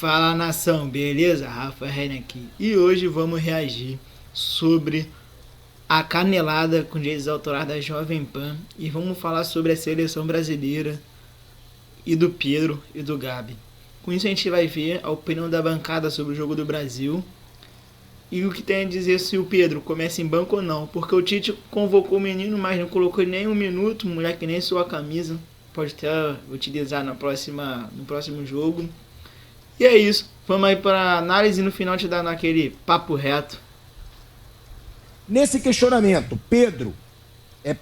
Fala nação, beleza? Rafa Renan aqui. E hoje vamos reagir sobre a canelada com direitos autorais da Jovem Pan. E vamos falar sobre a seleção brasileira e do Pedro e do Gabi. Com isso a gente vai ver a opinião da bancada sobre o jogo do Brasil. E o que tem a dizer se o Pedro começa em banco ou não. Porque o Tite convocou o menino, mas não colocou nem um minuto. O moleque nem suou a camisa. Pode até utilizar no próximo jogo. E é isso. Vamos aí para análise e no final te dar naquele papo reto. Nesse questionamento, Pedro é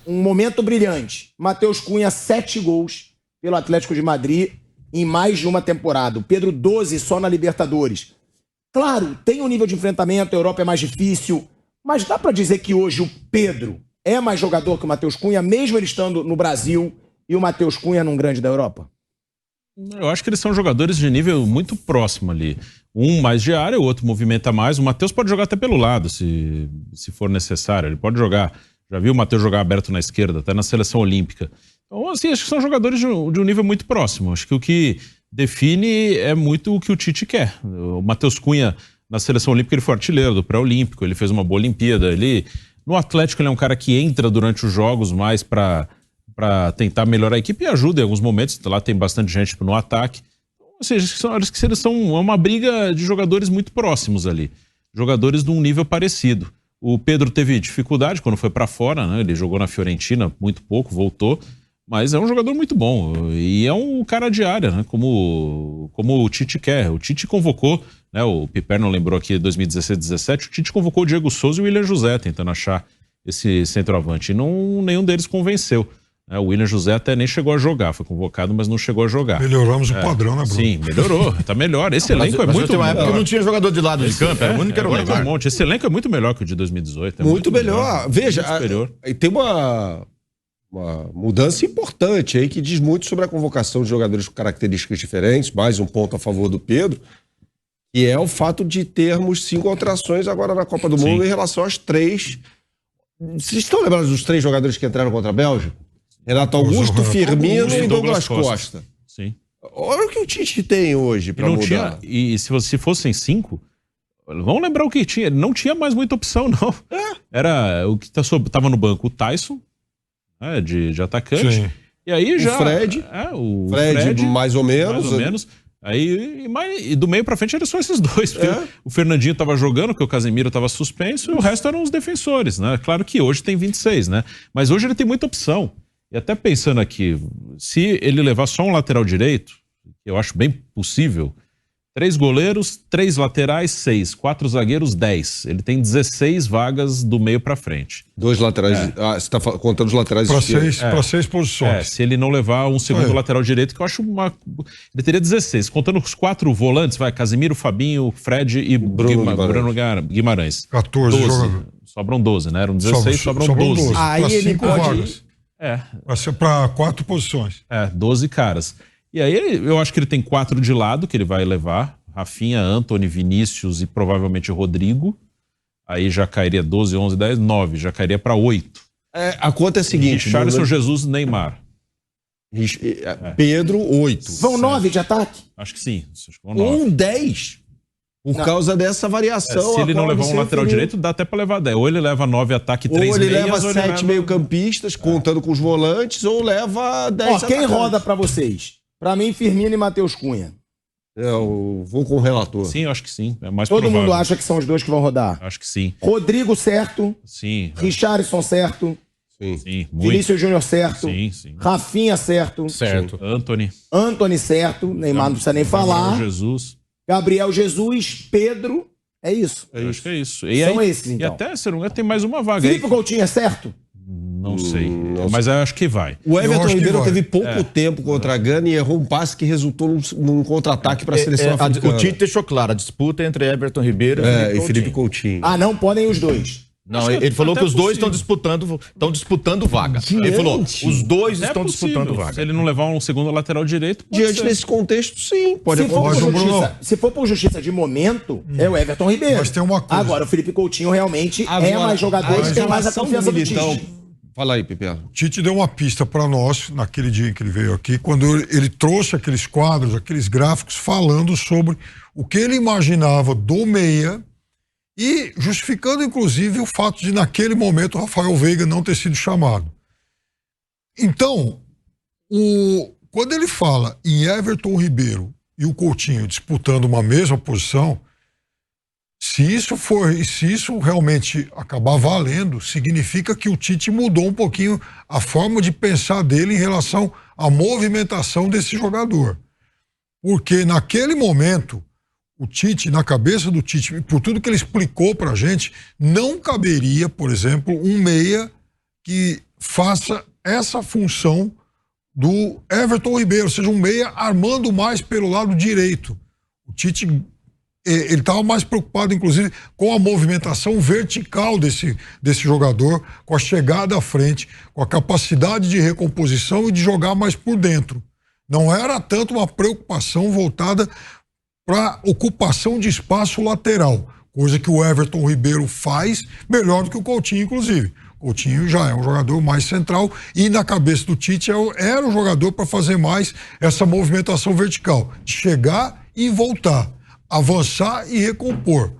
um momento brilhante. Matheus Cunha, 7 gols pelo Atlético de Madrid em mais de uma temporada. O Pedro, 12 só na Libertadores. Claro, tem um nível de enfrentamento, a Europa é mais difícil, mas dá para dizer que hoje o Pedro é mais jogador que o Matheus Cunha, mesmo ele estando no Brasil e o Matheus Cunha num grande da Europa? Eu acho que eles são jogadores de nível muito próximo ali. Um mais de área, o outro movimenta mais. O Matheus pode jogar até pelo lado, se for necessário. Ele pode jogar. Já viu o Matheus jogar aberto na esquerda, até na seleção olímpica. Então, assim, acho que são jogadores de um nível muito próximo. Acho que o que define é muito o que o Tite quer. O Matheus Cunha, na seleção olímpica, ele foi artilheiro do pré-olímpico, ele fez uma boa Olimpíada. No Atlético, ele é um cara que entra durante os jogos mais para tentar melhorar a equipe e ajuda em alguns momentos. Lá tem bastante gente no ataque. Ou seja, acho que eles são uma briga de jogadores muito próximos ali. Jogadores de um nível parecido. O Pedro teve dificuldade quando foi para fora, né? Ele jogou na Fiorentina muito pouco, voltou. Mas é um jogador muito bom. E é um cara de área, né? Como o Tite quer. O Tite convocou, né? O Piperno lembrou aqui 2016-17, o Tite convocou o Diego Souza e o William José tentando achar esse centroavante. E nenhum deles convenceu. O William José até nem chegou a jogar, foi convocado, mas não chegou a jogar. Melhoramos o padrão, né, Bruno? Sim, melhorou, tá melhor. Esse elenco é muito melhor. Porque não tinha jogador de lado de campo, era o único que era o melhor. Um monte. Esse elenco é muito melhor que o de 2018. Muito melhor. Veja, tem uma mudança importante aí que diz muito sobre a convocação de jogadores com características diferentes, mais um ponto a favor do Pedro, que é o fato de termos 5 alterações agora na Copa do Mundo em relação às 3. Vocês estão lembrados dos 3 jogadores que entraram contra a Bélgica? Renato Augusto, Firmino e Douglas Costa. Sim. Olha o que o Tite tem hoje para mudar. E se fossem 5, vamos lembrar o que tinha. Ele não tinha mais muita opção, não. Era o que estava no banco, o Tyson, de atacante. Sim. E aí já... O Fred mais ou menos. Mais ou menos. Aí, e do meio pra frente eram só esses dois. O Fernandinho tava jogando, porque o Casemiro tava suspenso, e o resto eram os defensores, né? Claro que hoje tem 26, né? Mas hoje ele tem muita opção. E até pensando aqui, se ele levar só um lateral direito, eu acho bem possível, 3 goleiros, 3 laterais, 6, 4 zagueiros, 10. Ele tem 16 vagas do meio pra frente. 2 laterais, você está contando os laterais esquerdos. Para 6 posições. Se ele não levar um segundo lateral direito, que eu acho ele teria 16. Contando os 4 volantes, Casemiro, Fabinho, Fred e Bruno Guimarães. 14 jogadores. Sobram 12, né? Eram 16, sobram 12. Aí ele pode... Para 4 posições. 12 caras. E aí eu acho que ele tem 4 de lado que ele vai levar. Rafinha, Antony, Vinícius e provavelmente Rodrigo. Aí já cairia 12, 11, 10, 9. Já cairia para 8. A conta é a seguinte. Richarlison, Jesus, Neymar. Pedro, 8. Vão 9 de ataque? Acho que sim. Vão 9. 10. Por causa dessa variação. Se ele não levar um lateral direito, dá até pra levar 10. Ou ele leva 9 ataque, 3 meias. Ou ele leva 7 meio-campistas, contando com os volantes, ou leva 10 quem roda pra vocês? Pra mim, Firmino e Matheus Cunha. Eu vou com o relator. Sim, eu acho que sim. É mais Todo provável. mundo acha que são os dois que vão rodar? Acho que sim. Rodrigo certo. Sim. Richarlison certo. Sim. Vinícius Júnior certo. Sim. Rafinha certo. Certo. Antony certo. Neymar não precisa nem falar. Gabriel Jesus, Pedro, é isso. Eu acho que é isso. São esses, então. E até, se não tem mais uma vaga. Felipe Coutinho é certo? Não sei, mas eu acho que vai. O Everton Ribeiro teve pouco tempo contra a Gana e errou um passe que resultou num contra-ataque para a seleção africana. O Tite deixou claro, a disputa entre Everton Ribeiro e Felipe Coutinho. Não podem os dois. Não, ele falou que os dois estão disputando vaga. Ele falou, os dois estão disputando vaga. Se ele não levar um segundo lateral direito, diante desse contexto, sim, pode acontecer. Se for por justiça de momento, é o Everton Ribeiro. Mas tem uma coisa. Agora, o Felipe Coutinho realmente é mais jogador e tem mais a confiança do Tite. Fala aí, Pepe. O Tite deu uma pista para nós, naquele dia em que ele veio aqui, quando ele trouxe aqueles quadros, aqueles gráficos, falando sobre o que ele imaginava do meia e justificando, inclusive, o fato de, naquele momento, o Rafael Veiga não ter sido chamado. Então, quando ele fala em Everton Ribeiro e o Coutinho disputando uma mesma posição, se isso realmente acabar valendo, significa que o Tite mudou um pouquinho a forma de pensar dele em relação à movimentação desse jogador. Porque naquele momento, o Tite, na cabeça do Tite, por tudo que ele explicou pra gente, não caberia, por exemplo, um meia que faça essa função do Everton Ribeiro, ou seja, um meia armando mais pelo lado direito. O Tite, ele estava mais preocupado, inclusive, com a movimentação vertical desse jogador, com a chegada à frente, com a capacidade de recomposição e de jogar mais por dentro. Não era tanto uma preocupação voltada para ocupação de espaço lateral, coisa que o Everton Ribeiro faz melhor do que o Coutinho, inclusive. O Coutinho já é um jogador mais central e na cabeça do Tite era um jogador para fazer mais essa movimentação vertical, de chegar e voltar, avançar e recompor.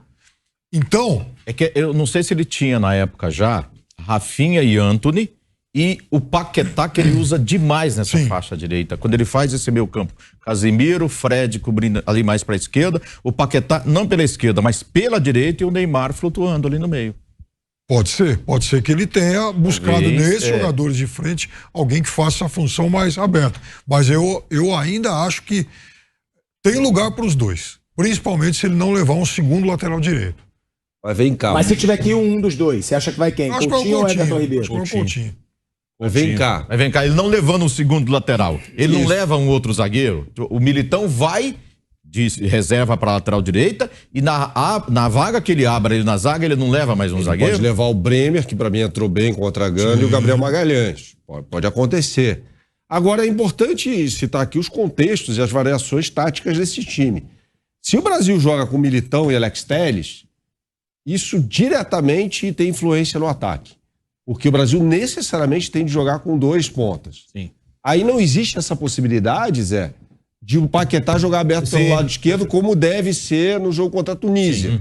Então... É que eu não sei se ele tinha na época já Rafinha e Antony e o Paquetá, que ele usa demais nessa faixa direita. Quando ele faz esse meio campo, Casemiro, Fred cobrindo ali mais para a esquerda, o Paquetá não pela esquerda, mas pela direita e o Neymar flutuando ali no meio. Pode ser que ele tenha buscado nesses jogadores de frente alguém que faça a função mais aberta. Mas eu ainda acho que tem lugar para os dois. Principalmente se ele não levar um segundo lateral direito. Mas vem cá. Mas se tiver que um dos dois, você acha que vai quem? Coutinho ou Everton Ribeiro? Coutinho. Mas vem cá. Mas vem cá, ele não levando um segundo lateral. Ele não leva um outro zagueiro. O Militão vai de reserva para a lateral direita e na vaga que ele abre ele na zaga, ele não leva mais um zagueiro? Pode levar o Bremer, que para mim entrou bem contra a Gana, e o Gabriel Magalhães. Pode acontecer. Agora é importante citar aqui os contextos e as variações táticas desse time. Se o Brasil joga com Militão e Alex Telles, isso diretamente tem influência no ataque. Porque o Brasil necessariamente tem de jogar com dois pontas. Sim. Aí não existe essa possibilidade, Zé, de o Paquetá jogar aberto pelo lado esquerdo, como deve ser no jogo contra a Tunísia.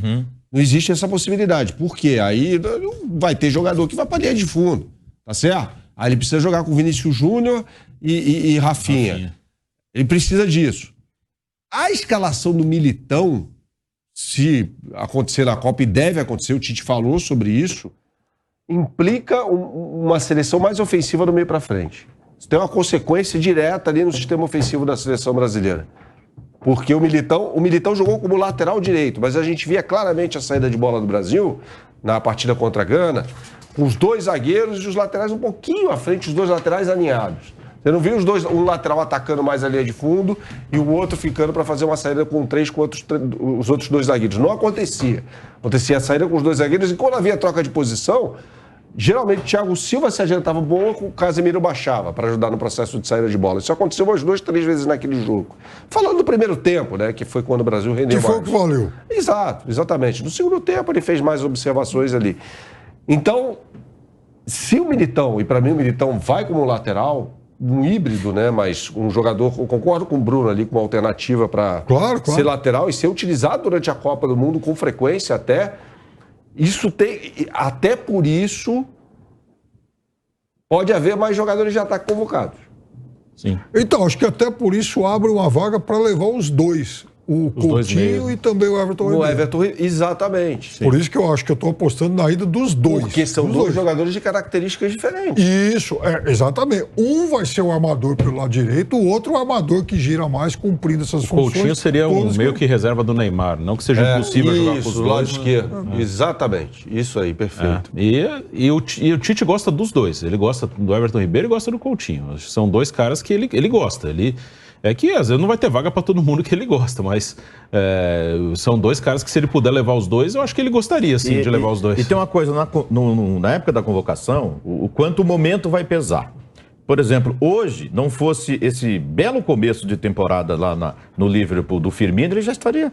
Não existe essa possibilidade. Por quê? Aí vai ter jogador que vai para a linha de fundo. Tá certo? Aí ele precisa jogar com Vinícius Júnior e Rafinha. Ele precisa disso. A escalação do Militão, se acontecer na Copa, e deve acontecer, o Tite falou sobre isso, implica uma seleção mais ofensiva do meio para frente. Isso tem uma consequência direta ali no sistema ofensivo da seleção brasileira. Porque o Militão jogou como lateral direito, mas a gente via claramente a saída de bola do Brasil na partida contra a Gana, com os dois zagueiros e os laterais um pouquinho à frente, os dois laterais alinhados. Você não viu um lateral atacando mais a linha de fundo e o outro ficando para fazer uma saída com os outros dois zagueiros. Não acontecia. Acontecia a saída com os dois zagueiros e quando havia troca de posição, geralmente o Thiago Silva se adiantava bom, o Casemiro baixava para ajudar no processo de saída de bola. Isso aconteceu umas 2, 3 vezes naquele jogo. Falando do primeiro tempo, né, que foi quando o Brasil rendeu mais. Que foi o que valeu. Exatamente. No segundo tempo ele fez mais observações ali. Então, se o Militão, e para mim o Militão vai como lateral, um híbrido, né, mas um jogador, eu concordo com o Bruno ali, com uma alternativa para ser lateral e ser utilizado durante a Copa do Mundo com frequência até... Até por isso, pode haver mais jogadores de ataque convocados. Sim. Então, acho que até por isso abre uma vaga para levar os dois. O Coutinho e também o Everton Ribeiro. Exatamente. Sim. Por isso que eu acho que eu estou apostando na ida dos dois. Porque são dois jogadores de características diferentes. Isso, exatamente. Um vai ser o armador pelo lado direito, o outro o armador que gira mais, cumprindo essas funções. O Coutinho seria meio que reserva do Neymar, não que seja impossível jogar com os dois. Do lado esquerdo. Exatamente. Isso aí, perfeito. E o Tite gosta dos dois. Ele gosta do Everton Ribeiro e gosta do Coutinho. São dois caras que ele gosta. É que às vezes não vai ter vaga para todo mundo que ele gosta, mas são dois caras que se ele puder levar os dois, eu acho que ele gostaria sim de levar os dois. E tem uma coisa, na época da convocação, o quanto o momento vai pesar. por exemplo, hoje, não fosse esse belo começo de temporada lá no Liverpool do Firmino, ele já estaria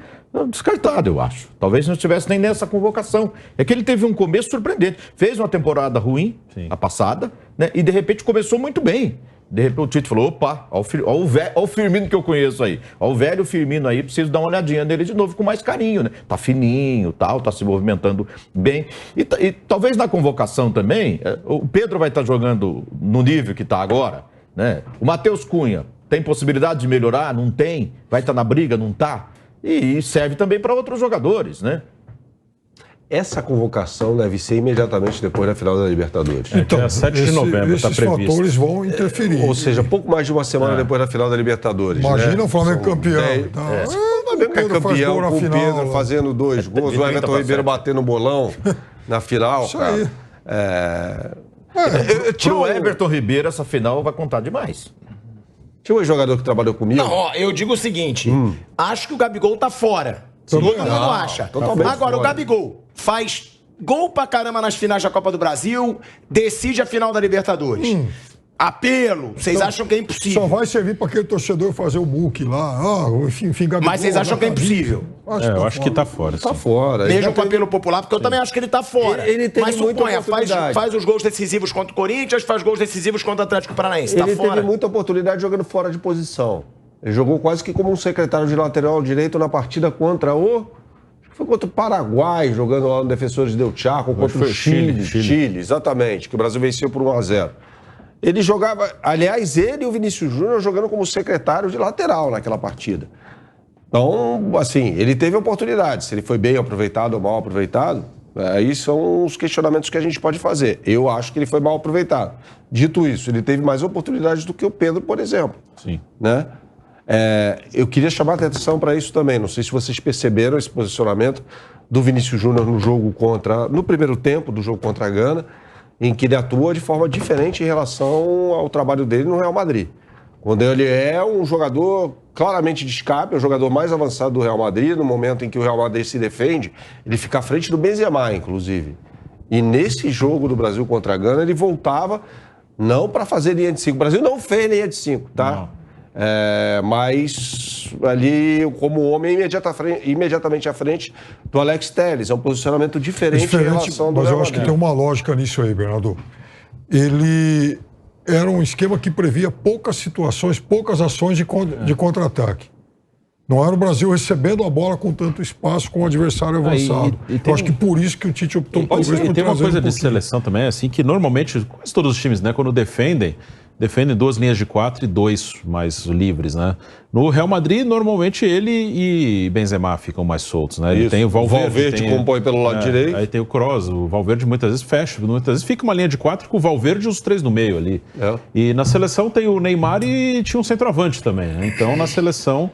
descartado, eu acho. Talvez não estivesse nem nessa convocação. É que ele teve um começo surpreendente. Fez uma temporada ruim, a passada, né? E de repente começou muito bem. De repente o Tite falou, opa, olha o Firmino que eu conheço aí. Olha o velho Firmino aí, preciso dar uma olhadinha nele de novo com mais carinho, né? Tá fininho, tal, tá se movimentando bem. E talvez na convocação também, o Pedro vai estar jogando no nível que está agora, né? O Matheus Cunha tem possibilidade de melhorar? Não tem? Vai estar na briga? Não tá? E serve também para outros jogadores, né? Essa convocação deve ser imediatamente depois da final da Libertadores. Então, dia 7 de novembro está esses previsto. fatores vão interferir. Ou seja, pouco mais de uma semana depois da final da Libertadores. Imagina, né? o Flamengo São campeão. 10, Então, o Flamengo é campeão com o Pedro fazendo 2 gols, o Everton Ribeiro batendo bolão na final. Isso aí. Pro Everton Ribeiro, essa final vai contar demais. Tinha um jogador que trabalhou comigo. Não, ó, eu digo o seguinte, acho que o Gabigol tá fora. Todo mundo acha. Totalmente Agora, fora. o Gabigol faz gol pra caramba nas finais da Copa do Brasil, decide a final da Libertadores. Apelo, vocês acham que é impossível. Só vai servir para aquele torcedor fazer o book lá. Enfim, Gabigol, Mas vocês acham que é impossível. Eu acho que tá fora. Tá sim. fora. Mesmo com apelo popular, porque eu também acho que ele tá fora. Ele teve Mas muita suponha, oportunidade. faz os gols decisivos contra o Corinthians, faz gols decisivos contra o Atlético Paranaense. Tá Ele fora. teve muita oportunidade jogando fora de posição. Ele jogou quase que como um secretário de lateral direito na partida contra foi contra o Paraguai, jogando lá no Defensores Del Chaco, contra o Chile, exatamente, que o Brasil venceu por 1-0. Ele jogava, aliás, ele e o Vinícius Júnior jogando como secretário de lateral naquela partida. Então, assim, ele teve oportunidade. Se ele foi bem aproveitado ou mal aproveitado, aí são os questionamentos que a gente pode fazer. Eu acho que ele foi mal aproveitado. Dito isso, ele teve mais oportunidades do que o Pedro, por exemplo. Sim. Né? Eu queria chamar a atenção para isso também. Não sei se vocês perceberam esse posicionamento do Vinícius Júnior no primeiro tempo do jogo contra a Gana, em que ele atua de forma diferente em relação ao trabalho dele no Real Madrid. Quando ele é um jogador claramente de escape, é o jogador mais avançado do Real Madrid, no momento em que o Real Madrid se defende, ele fica à frente do Benzema, inclusive. E nesse jogo do Brasil contra a Gana, ele voltava não para fazer linha de 5. O Brasil não fez linha de 5, tá? Não. Mas ali, como homem, imediatamente à frente do Alex Telles. É um posicionamento diferente em relação do Mas eu Real acho que Madrid. tem uma lógica nisso aí, Bernardo. Ele era um esquema que previa poucas situações, poucas ações de contra-ataque. Não era o Brasil recebendo a bola com tanto espaço com o adversário avançado. Eu acho que por isso que o Tite optou por E tem uma coisa de seleção também, assim, que normalmente, quase todos os times, né, quando defendem 2 linhas de 4 e 2 mais livres, né? No Real Madrid, normalmente ele e Benzema ficam mais soltos, né? Ele tem o Valverde. Compõe pelo lado direito. Aí tem o Kroos, o Valverde muitas vezes fecha, muitas vezes fica uma linha de 4 com o Valverde e os 3 no meio ali. E na seleção tem o Neymar e tinha um centroavante também, né? Então na seleção,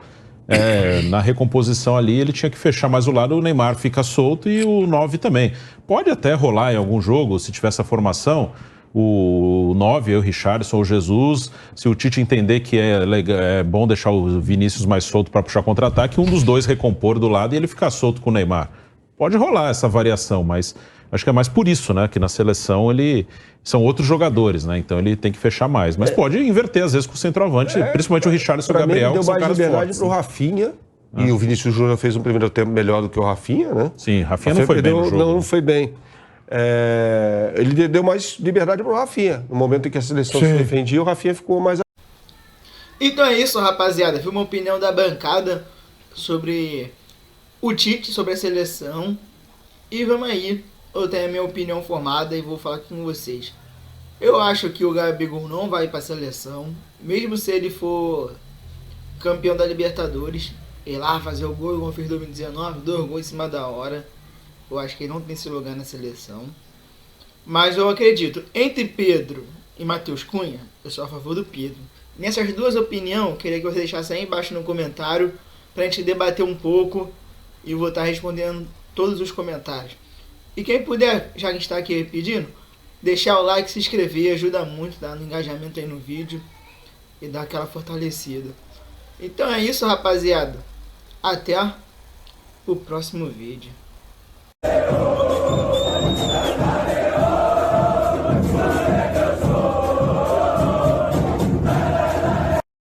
na recomposição ali, ele tinha que fechar mais o lado, o Neymar fica solto e o 9 também. Pode até rolar em algum jogo, se tiver essa formação, o 9, o Richarlison ou o Jesus, se o Tite entender que é bom deixar o Vinícius mais solto para puxar contra-ataque, um dos dois recompor do lado e ele ficar solto com o Neymar. Pode rolar essa variação, mas acho que é mais por isso, né? Que na seleção são outros jogadores, né? Então ele tem que fechar mais. Mas pode inverter, às vezes, com o centroavante, principalmente o Richarlison e o Gabriel. Deu mais liberdade para o Rafinha. E o Vinícius Júnior fez um primeiro tempo melhor do que o Rafinha, né? Sim, Rafinha não foi bem no jogo. Não foi bem. Ele deu mais liberdade para o Rafinha. No momento em que a seleção se defendia, o Rafinha ficou mais... Então é isso, rapaziada. Foi uma opinião da bancada sobre o Tite, sobre a seleção. E vamos aí. Eu tenho a minha opinião formada e vou falar aqui com vocês. Eu acho que o Gabigol não vai para a seleção. Mesmo se ele for campeão da Libertadores, ir lá fazer o gol, como fez em 2019, 2 gols em cima da hora. Eu acho que ele não tem esse lugar na seleção. Mas eu acredito, entre Pedro e Matheus Cunha, eu sou a favor do Pedro. Nessas duas opiniões, queria que você deixasse aí embaixo no comentário pra gente debater um pouco e eu vou estar respondendo todos os comentários. E quem puder, já que está aqui pedindo, deixar o like, se inscrever, ajuda muito, dá no engajamento aí no vídeo e dar aquela fortalecida. Então é isso, rapaziada. Até o próximo vídeo.